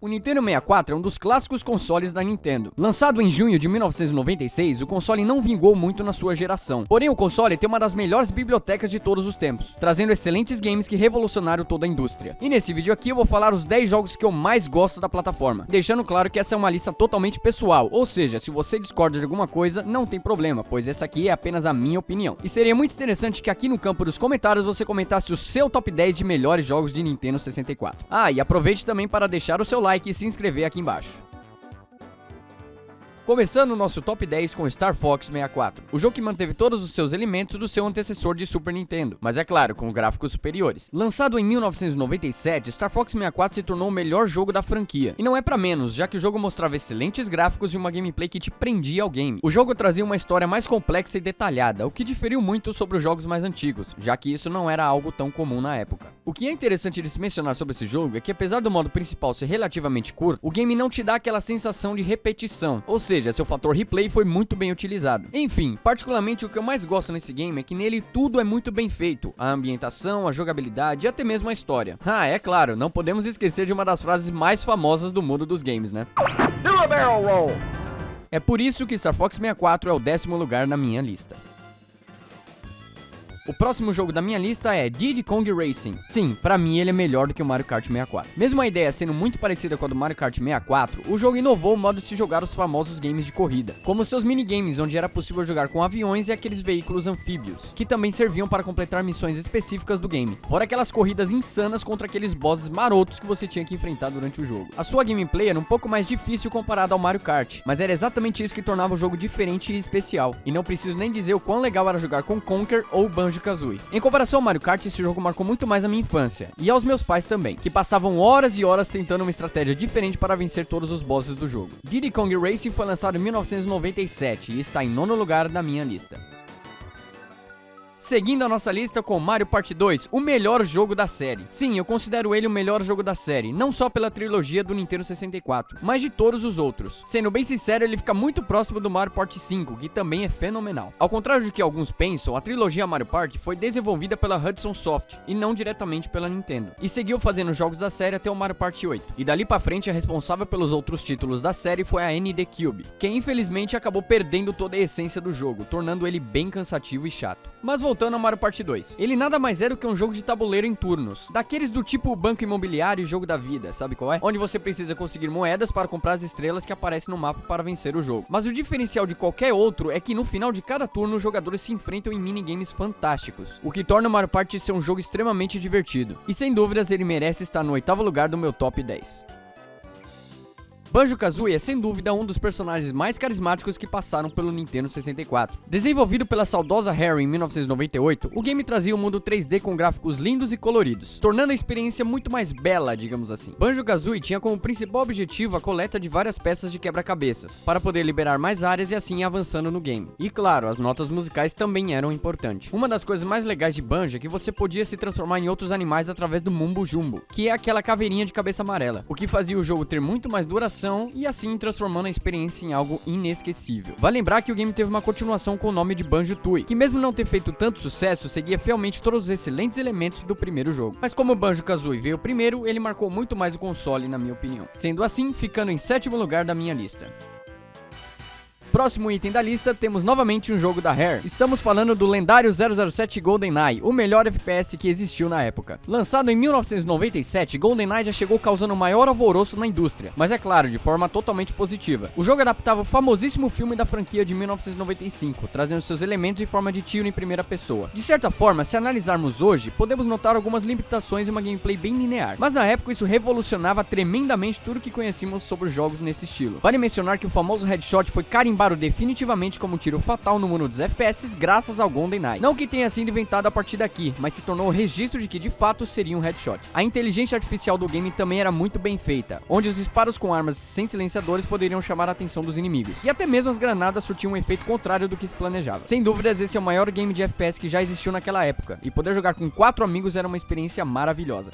O Nintendo 64 é um dos clássicos consoles da Nintendo. Lançado em junho de 1996, o console não vingou muito na sua geração. Porém, o console tem uma das melhores bibliotecas de todos os tempos, trazendo excelentes games que revolucionaram toda a indústria. E nesse vídeo aqui eu vou falar os 10 jogos que eu mais gosto da plataforma, deixando claro que essa é uma lista totalmente pessoal, ou seja, se você discorda de alguma coisa, não tem problema, pois essa aqui é apenas a minha opinião. E seria muito interessante que aqui no campo dos comentários você comentasse o seu top 10 de melhores jogos de Nintendo 64. Ah, e aproveite também para deixar o seu like e se inscrever aqui embaixo. Começando o nosso top 10 com Star Fox 64, o jogo que manteve todos os seus elementos do seu antecessor de Super Nintendo, mas é claro, com gráficos superiores. Lançado em 1997, Star Fox 64 se tornou o melhor jogo da franquia, e não é pra menos, já que o jogo mostrava excelentes gráficos e uma gameplay que te prendia ao game. O jogo trazia uma história mais complexa e detalhada, o que diferiu muito sobre os jogos mais antigos, já que isso não era algo tão comum na época. O que é interessante de se mencionar sobre esse jogo é que, apesar do modo principal ser relativamente curto, o game não te dá aquela sensação de repetição, ou seja, seu fator replay foi muito bem utilizado. Enfim, particularmente o que eu mais gosto nesse game é que nele tudo é muito bem feito, a ambientação, a jogabilidade e até mesmo a história. Ah, é claro, não podemos esquecer de uma das frases mais famosas do mundo dos games, né? Do a barrel roll! É por isso que Star Fox 64 é o 10º lugar na minha lista. O próximo jogo da minha lista é Diddy Kong Racing. Sim, pra mim ele é melhor do que o Mario Kart 64. Mesmo a ideia sendo muito parecida com a do Mario Kart 64, o jogo inovou o modo de se jogar os famosos games de corrida, como seus minigames, onde era possível jogar com aviões e aqueles veículos anfíbios, que também serviam para completar missões específicas do game, fora aquelas corridas insanas contra aqueles bosses marotos que você tinha que enfrentar durante o jogo. A sua gameplay era um pouco mais difícil comparado ao Mario Kart, mas era exatamente isso que tornava o jogo diferente e especial, e não preciso nem dizer o quão legal era jogar com Conker ou Banjo-Kazooie. Em comparação ao Mario Kart, esse jogo marcou muito mais a minha infância, e aos meus pais também, que passavam horas e horas tentando uma estratégia diferente para vencer todos os bosses do jogo. Diddy Kong Racing foi lançado em 1997 e está em 9º lugar na minha lista. Seguindo a nossa lista com Mario Party 2, o melhor jogo da série. Sim, eu considero ele o melhor jogo da série, não só pela trilogia do Nintendo 64, mas de todos os outros. Sendo bem sincero, ele fica muito próximo do Mario Party 5, que também é fenomenal. Ao contrário do que alguns pensam, a trilogia Mario Party foi desenvolvida pela Hudson Soft, e não diretamente pela Nintendo, e seguiu fazendo jogos da série até o Mario Party 8. E dali pra frente, a responsável pelos outros títulos da série foi a ND Cube, que infelizmente acabou perdendo toda a essência do jogo, tornando ele bem cansativo e chato. Mas voltando ao Mario Party 2, ele nada mais é do que um jogo de tabuleiro em turnos, daqueles do tipo Banco Imobiliário e Jogo da Vida, sabe qual é? Onde você precisa conseguir moedas para comprar as estrelas que aparecem no mapa para vencer o jogo. Mas o diferencial de qualquer outro é que no final de cada turno os jogadores se enfrentam em minigames fantásticos, o que torna o Mario Party ser um jogo extremamente divertido. E sem dúvidas ele merece estar no 8º lugar do meu top 10. Banjo-Kazooie é sem dúvida um dos personagens mais carismáticos que passaram pelo Nintendo 64. Desenvolvido pela saudosa Rare em 1998, o game trazia um mundo 3D com gráficos lindos e coloridos, tornando a experiência muito mais bela, digamos assim. Banjo-Kazooie tinha como principal objetivo a coleta de várias peças de quebra-cabeças, para poder liberar mais áreas e assim ir avançando no game. E claro, as notas musicais também eram importantes. Uma das coisas mais legais de Banjo é que você podia se transformar em outros animais através do Mumbo Jumbo, que é aquela caveirinha de cabeça amarela, o que fazia o jogo ter muito mais duração e assim transformando a experiência em algo inesquecível. Vale lembrar que o game teve uma continuação com o nome de Banjo-Tooie, que mesmo não ter feito tanto sucesso, seguia fielmente todos os excelentes elementos do primeiro jogo. Mas como o Banjo-Kazooie veio primeiro, ele marcou muito mais o console, na minha opinião. Sendo assim, ficando em 7º lugar da minha lista. Próximo item da lista, temos novamente um jogo da Rare. Estamos falando do lendário 007 GoldenEye, o melhor FPS que existiu na época. Lançado em 1997, GoldenEye já chegou causando o maior alvoroço na indústria, mas é claro, de forma totalmente positiva. O jogo adaptava o famosíssimo filme da franquia de 1995, trazendo seus elementos em forma de tiro em primeira pessoa. De certa forma, se analisarmos hoje, podemos notar algumas limitações em uma gameplay bem linear, mas na época isso revolucionava tremendamente tudo que conhecíamos sobre os jogos nesse estilo. Vale mencionar que o famoso headshot foi carimbado definitivamente como tiro fatal no mundo dos FPS graças ao GoldenEye. Não que tenha sido inventado a partir daqui, mas se tornou o registro de que de fato seria um headshot. A inteligência artificial do game também era muito bem feita, onde os disparos com armas sem silenciadores poderiam chamar a atenção dos inimigos, e até mesmo as granadas surtiam um efeito contrário do que se planejava. Sem dúvidas, esse é o maior game de FPS que já existiu naquela época, e poder jogar com 4 amigos era uma experiência maravilhosa.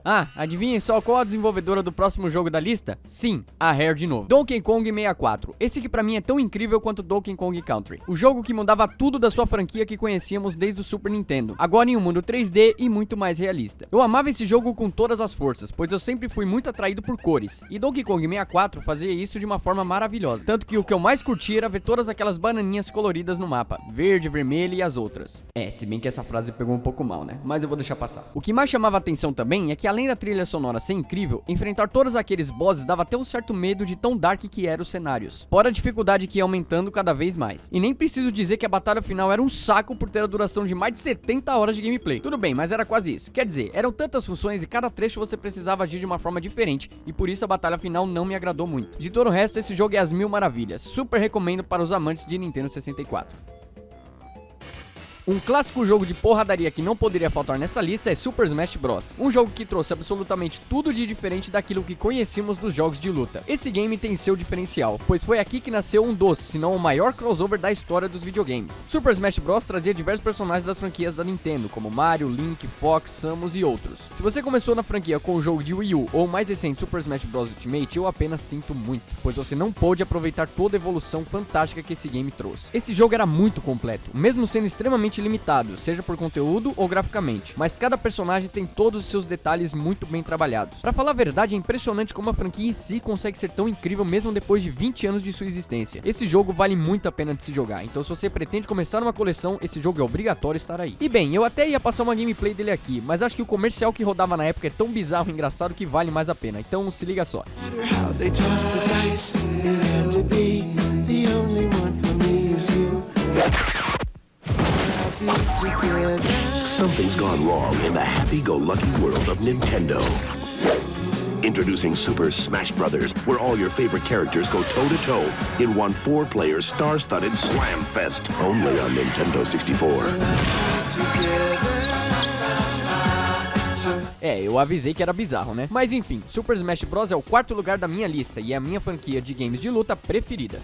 Ah, adivinhem só qual a desenvolvedora do próximo jogo da lista? Sim, a Rare de novo. Donkey Kong 64. Esse que pra mim é tão incrível quanto Donkey Kong Country. O jogo que mudava tudo da sua franquia que conhecíamos desde o Super Nintendo. Agora em um mundo 3D e muito mais realista. Eu amava esse jogo com todas as forças, pois eu sempre fui muito atraído por cores. E Donkey Kong 64 fazia isso de uma forma maravilhosa. Tanto que o que eu mais curtia era ver todas aquelas bananinhas coloridas no mapa. Verde, vermelho e as outras. Se bem que essa frase pegou um pouco mal, né? Mas eu vou deixar passar. O que mais chamava atenção também é que além da trilha sonora ser incrível, enfrentar todos aqueles bosses dava até um certo medo de tão dark que eram os cenários. Fora a dificuldade que ia aumentando cada vez mais. E nem preciso dizer que a batalha final era um saco por ter a duração de mais de 70 horas de gameplay. Tudo bem, mas era quase isso. Quer dizer, eram tantas funções e cada trecho você precisava agir de uma forma diferente, e por isso a batalha final não me agradou muito. De todo o resto, esse jogo é às mil maravilhas. Super recomendo para os amantes de Nintendo 64. Um clássico jogo de porradaria que não poderia faltar nessa lista é Super Smash Bros. Um jogo que trouxe absolutamente tudo de diferente daquilo que conhecíamos dos jogos de luta. Esse game tem seu diferencial, pois foi aqui que nasceu um dos, se não o maior crossover da história dos videogames. Super Smash Bros. Trazia diversos personagens das franquias da Nintendo, como Mario, Link, Fox, Samus e outros. Se você começou na franquia com o jogo de Wii U ou o mais recente Super Smash Bros. Ultimate, eu apenas sinto muito, pois você não pôde aproveitar toda a evolução fantástica que esse game trouxe. Esse jogo era muito completo, mesmo sendo extremamente limitado, seja por conteúdo ou graficamente, mas cada personagem tem todos os seus detalhes muito bem trabalhados. Pra falar a verdade, é impressionante como a franquia em si consegue ser tão incrível mesmo depois de 20 anos de sua existência. Esse jogo vale muito a pena de se jogar, então se você pretende começar uma coleção, esse jogo é obrigatório estar aí. E bem, eu até ia passar uma gameplay dele aqui, mas acho que o comercial que rodava na época é tão bizarro e engraçado que vale mais a pena, então se liga só. Something's gone wrong in the happy-go-lucky world of Nintendo. Introducing Super Smash Bros., where all your favorite characters go toe-to-toe in one 4-player star-studded slam fest, only on Nintendo 64. Eu avisei que era bizarro, né? Mas enfim, Super Smash Bros. É o quarto lugar da minha lista e é a minha franquia de games de luta preferida.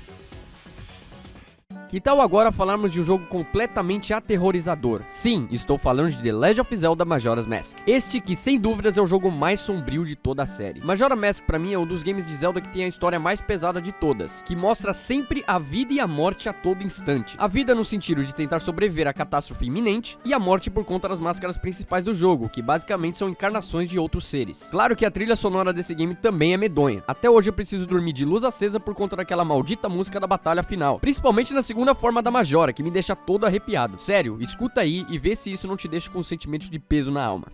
Que tal agora falarmos de um jogo completamente aterrorizador? Sim, estou falando de The Legend of Zelda Majora's Mask. Este que, sem dúvidas, é o jogo mais sombrio de toda a série. Majora's Mask, pra mim, é um dos games de Zelda que tem a história mais pesada de todas, que mostra sempre a vida e a morte a todo instante. A vida no sentido de tentar sobreviver à catástrofe iminente, e a morte por conta das máscaras principais do jogo, que basicamente são encarnações de outros seres. Claro que a trilha sonora desse game também é medonha. Até hoje eu preciso dormir de luz acesa por conta daquela maldita música da batalha final, principalmente na segunda forma da Majora, que me deixa todo arrepiado. Sério, escuta aí e vê se isso não te deixa com um sentimento de peso na alma.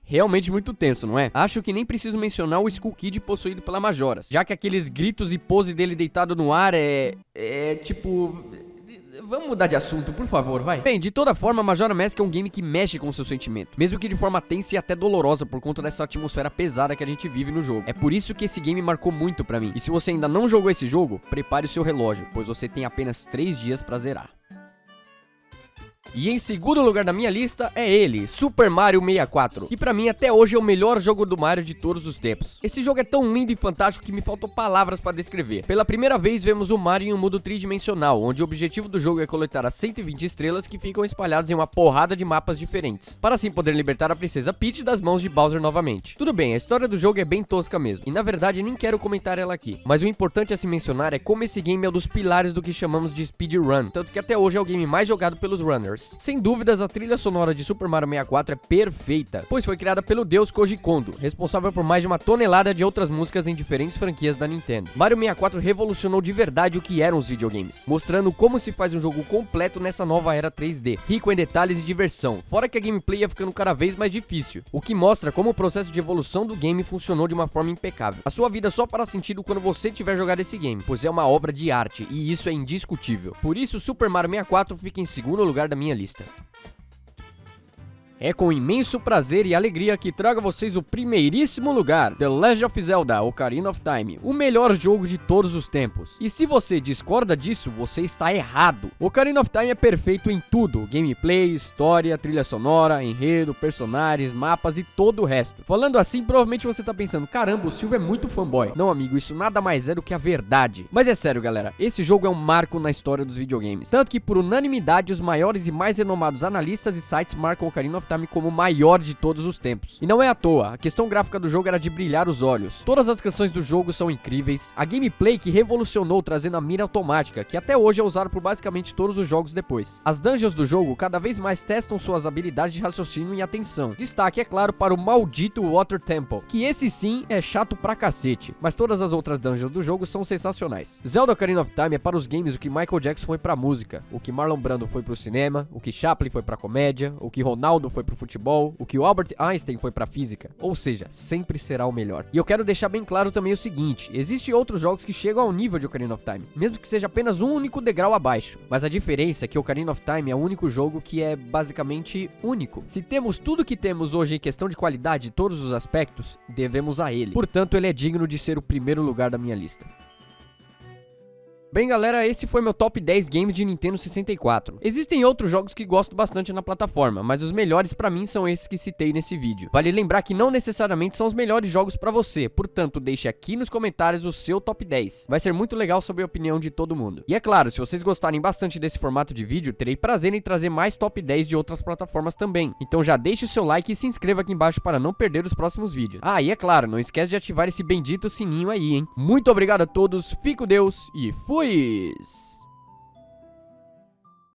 Realmente muito tenso, não é? Acho que nem preciso mencionar o Skull Kid possuído pela Majoras, já que aqueles gritos e pose dele deitado no ar tipo... Vamos mudar de assunto, por favor, vai. Bem, de toda forma, Majora's Mask é um game que mexe com o seu sentimento, mesmo que de forma tensa e até dolorosa por conta dessa atmosfera pesada que a gente vive no jogo. É por isso que esse game marcou muito pra mim. E se você ainda não jogou esse jogo, prepare o seu relógio, pois você tem apenas 3 dias pra zerar. E em segundo lugar da minha lista é ele, Super Mario 64, que pra mim até hoje é o melhor jogo do Mario de todos os tempos. Esse jogo é tão lindo e fantástico que me faltam palavras pra descrever. Pela primeira vez vemos o Mario em um mundo tridimensional, onde o objetivo do jogo é coletar as 120 estrelas que ficam espalhadas em uma porrada de mapas diferentes, para assim poder libertar a princesa Peach das mãos de Bowser novamente. Tudo bem, a história do jogo é bem tosca mesmo, e na verdade nem quero comentar ela aqui, mas o importante a se mencionar é como esse game é um dos pilares do que chamamos de speedrun, tanto que até hoje é o game mais jogado pelos runners. Sem dúvidas, a trilha sonora de Super Mario 64 é perfeita, pois foi criada pelo deus Koji Kondo, responsável por mais de 1 tonelada de outras músicas em diferentes franquias da Nintendo. Mario 64 revolucionou de verdade o que eram os videogames, mostrando como se faz um jogo completo nessa nova era 3D, rico em detalhes e diversão, fora que a gameplay ia ficando cada vez mais difícil, o que mostra como o processo de evolução do game funcionou de uma forma impecável. A sua vida só fará sentido quando você tiver jogado esse game, pois é uma obra de arte, e isso é indiscutível. Por isso, Super Mario 64 fica em segundo lugar da minha lista. É com imenso prazer e alegria que trago a vocês o primeiríssimo lugar, The Legend of Zelda: Ocarina of Time, o melhor jogo de todos os tempos. E se você discorda disso, você está errado. Ocarina of Time é perfeito em tudo: gameplay, história, trilha sonora, enredo, personagens, mapas e todo o resto. Falando assim, provavelmente você tá pensando, caramba, o Silvio é muito fanboy. Não, amigo, isso nada mais é do que a verdade. Mas é sério, galera, esse jogo é um marco na história dos videogames. Tanto que, por unanimidade, os maiores e mais renomados analistas e sites marcam Ocarina of Time como o maior de todos os tempos. E não é à toa, a questão gráfica do jogo era de brilhar os olhos. Todas as canções do jogo são incríveis, a gameplay que revolucionou trazendo a mira automática, que até hoje é usada por basicamente todos os jogos depois. As dungeons do jogo cada vez mais testam suas habilidades de raciocínio e atenção. Destaque, é claro, para o maldito Water Temple, que esse sim é chato pra cacete, mas todas as outras dungeons do jogo são sensacionais. Zelda Ocarina of Time é para os games o que Michael Jackson foi pra música, o que Marlon Brando foi pro cinema, o que Chaplin foi pra comédia, o que Ronaldo foi pro futebol, o que o Albert Einstein foi pra física. Ou seja, sempre será o melhor. E eu quero deixar bem claro também o seguinte: existem outros jogos que chegam ao nível de Ocarina of Time, mesmo que seja apenas um único degrau abaixo. Mas a diferença é que Ocarina of Time é o único jogo que é basicamente único. Se temos tudo que temos hoje em questão de qualidade de todos os aspectos, devemos a ele. Portanto, ele é digno de ser o primeiro lugar da minha lista. Bem, galera, esse foi meu top 10 games de Nintendo 64. Existem outros jogos que gosto bastante na plataforma, mas os melhores pra mim são esses que citei nesse vídeo. Vale lembrar que não necessariamente são os melhores jogos pra você, portanto, deixe aqui nos comentários o seu top 10. Vai ser muito legal saber a opinião de todo mundo. E é claro, se vocês gostarem bastante desse formato de vídeo, terei prazer em trazer mais top 10 de outras plataformas também. Então já deixe o seu like e se inscreva aqui embaixo para não perder os próximos vídeos. Ah, e é claro, não esquece de ativar esse bendito sininho aí, hein? Muito obrigado a todos, fique com Deus e fui!